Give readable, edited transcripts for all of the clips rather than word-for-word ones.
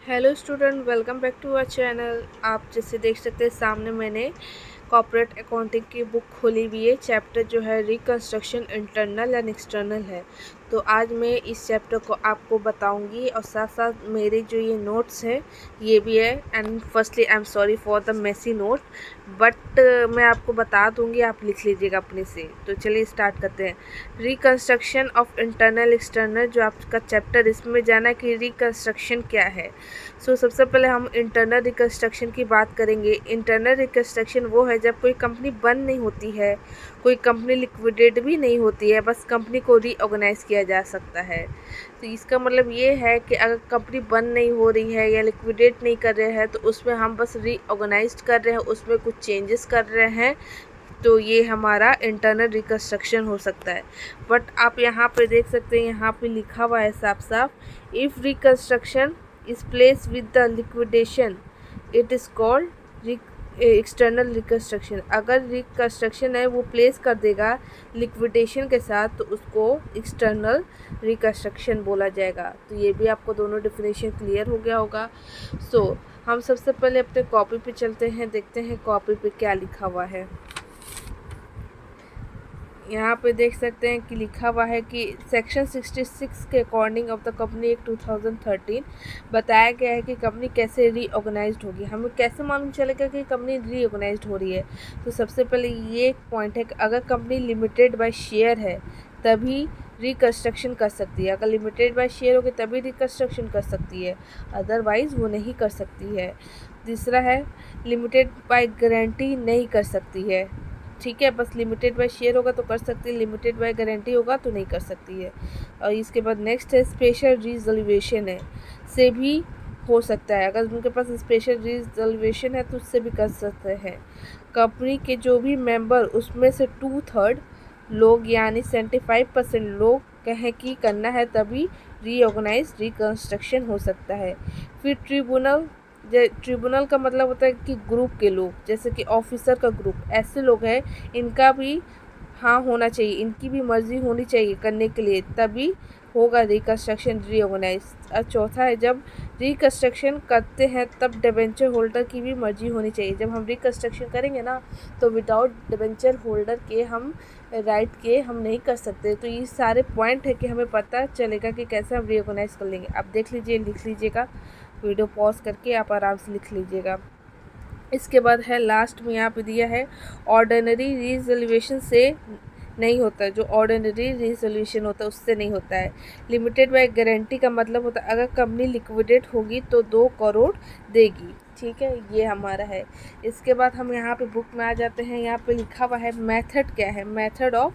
Hello student, welcome back to our channel. आप जैसे देख सकते हैं सामने मैंने कॉर्पोरेट अकाउंटिंग की बुक खोली हुई है। चैप्टर जो है रिकंस्ट्रक्शन इंटरनल एंड एक्सटर्नल है। तो आज मैं इस चैप्टर को आपको बताऊंगी और साथ साथ मेरे जो ये नोट्स हैं ये भी है। And firstly I am sorry for the messy note, but मैं आपको बता दूंगी, आप लिख लीजिएगा अपने से। तो चलिए स्टार्ट करते हैं। रिकंस्ट्रक्शन ऑफ इंटरनल एक्सटर्नल जो आपका चैप्टर, इसमें जाना कि रिकंस्ट्रक्शन क्या है। सबसे पहले हम इंटरनल रिकंस्ट्रक्शन की बात करेंगे। इंटरनल रिकंस्ट्रक्शन वो है जब कोई कंपनी बंद नहीं होती है, कोई कंपनी लिक्विडेट भी नहीं होती है, बस कंपनी को रीऑर्गेनाइज किया जा सकता है। तो इसका मतलब ये है कि अगर कंपनी बंद नहीं हो रही है या लिक्विडेट नहीं कर रहे हैं तो उसमें हम बस रीऑर्गेनाइज कर रहे हैं, उसमें कुछ चेंजेस कर रहे हैं, तो ये हमारा इंटरनल रिकंस्ट्रक्शन हो सकता है। बट आप यहाँ पे देख सकते हैं, यहाँ पे लिखा हुआ है साफ साफ, if reconstruction is place with the liquidation it is called external reconstruction. अगर रिकंस्ट्रक्शन है वो प्लेस कर देगा लिक्विडेशन के साथ तो उसको एक्सटर्नल रिकंस्ट्रक्शन बोला जाएगा। तो ये भी आपको दोनों डेफिनेशन क्लियर हो गया होगा। हम सबसे पहले अपने कॉपी पे चलते हैं, देखते हैं कॉपी पे क्या लिखा हुआ है। यहाँ पे देख सकते हैं कि लिखा हुआ है कि सेक्शन 66 के according of the company act 2013 बताया गया है कि कंपनी कैसे रीऑर्गेनाइज्ड होगी। हमें कैसे मालूम चलेगा कि कंपनी रीऑर्गेनाइज्ड हो रही है। तो सबसे पहले ये एक पॉइंट है कि अगर कंपनी लिमिटेड बाय शेयर है तभी रिकंस्ट्रक्शन कर सकती है। अगर लिमिटेड बाय शेयर होगी तभी रिकंस्ट्रक्शन कर सकती है, अदरवाइज़ वो नहीं कर सकती है। तीसरा है लिमिटेड बाय गारंटी नहीं कर सकती है। ठीक है, बस लिमिटेड बाय शेयर होगा तो कर सकती है, लिमिटेड बाय गारंटी होगा तो नहीं कर सकती है। और इसके बाद नेक्स्ट है स्पेशल रिजर्वेशन है, से भी हो सकता है। अगर उनके पास स्पेशल रिजर्वेशन है तो उससे भी कर सकते हैं। कंपनी के जो भी मेंबर उसमें से 2/3 लोग यानी 75% लोग कहें कि करना है तभी रीऑर्गेनाइज रिकंस्ट्रक्शन हो सकता है। फिर ट्रिब्यूनल का मतलब होता है कि ग्रुप के लोग, जैसे कि ऑफिसर का ग्रुप, ऐसे लोग हैं, इनका भी हाँ होना चाहिए, इनकी भी मर्जी होनी चाहिए करने के लिए, तभी होगा रिकंस्ट्रक्शन रीऑर्गेनाइज। और चौथा है जब रिकंस्ट्रक्शन करते हैं तब डिबेंचर होल्डर की भी मर्जी होनी चाहिए। जब हम रिकंस्ट्रक्शन करेंगे ना तो विदाउट डिबेंचर होल्डर के हम राइट के हम नहीं कर सकते। तो ये सारे पॉइंट है कि हमें पता चलेगा कि कैसे हम रीऑर्गेनाइज कर लेंगे। आप देख लीजिए, लिख लीजिएगा, वीडियो पॉज करके आप आराम से लिख लीजिएगा। इसके बाद है लास्ट में यहाँ पे दिया है ऑर्डिनरी रिजोल्यूशन से नहीं होता है। जो ऑर्डिनरी रिजोल्यूशन होता है उससे नहीं होता है। लिमिटेड बाय गारंटी का मतलब होता है अगर कंपनी लिक्विडेट होगी तो 2 करोड़ देगी। ठीक है, ये हमारा है। इसके बाद हम यहाँ पे बुक में आ जाते हैं। यहाँ पे लिखा हुआ है मेथड क्या है, method of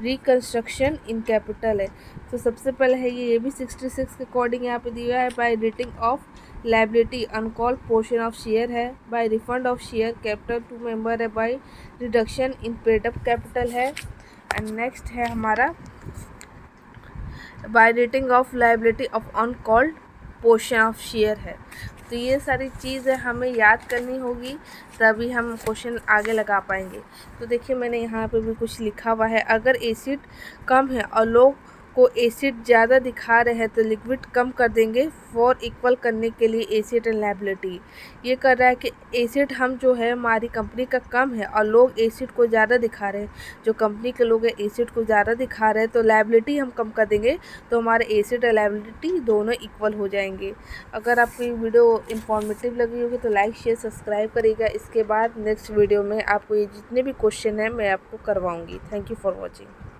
reconstruction in capital है। तो सबसे पहले है ये भी 66 के अकॉर्डिंग यहाँ पे दिया है by rating of liability uncalled portion of share है, by refund of share capital to member है, by reduction in paid up capital है। एंड नेक्स्ट है हमारा by rating of liability of uncalled portion of share है। तो ये सारी चीज़ें हमें याद करनी होगी, तभी हम क्वेश्चन आगे लगा पाएंगे। तो देखिए मैंने यहाँ पे भी कुछ लिखा हुआ है। अगर एसिड कम है और लोग को एसिड ज़्यादा दिखा रहे हैं तो लिक्विड कम कर देंगे फॉर इक्वल करने के लिए एसिड एंड लाइबिलिटी। ये कर रहा है कि एसिड हम जो है हमारी कंपनी का कम है और लोग एसिड को ज़्यादा दिखा रहे हैं, जो कंपनी के लोग हैं एसिड को ज़्यादा दिखा रहे हैं, तो लाइबिलिटी हम कम कर देंगे तो हमारे एसिड और लाइबिलिटी दोनों इक्वल हो जाएंगे। अगर आपको ये वीडियो इन्फॉर्मेटिव लगी होगी तो लाइक शेयर सब्सक्राइब करिएगा। इसके बाद नेक्स्ट वीडियो में आपको ये जितने भी क्वेश्चन हैं मैं आपको करवाऊँगी। Thank you for watching.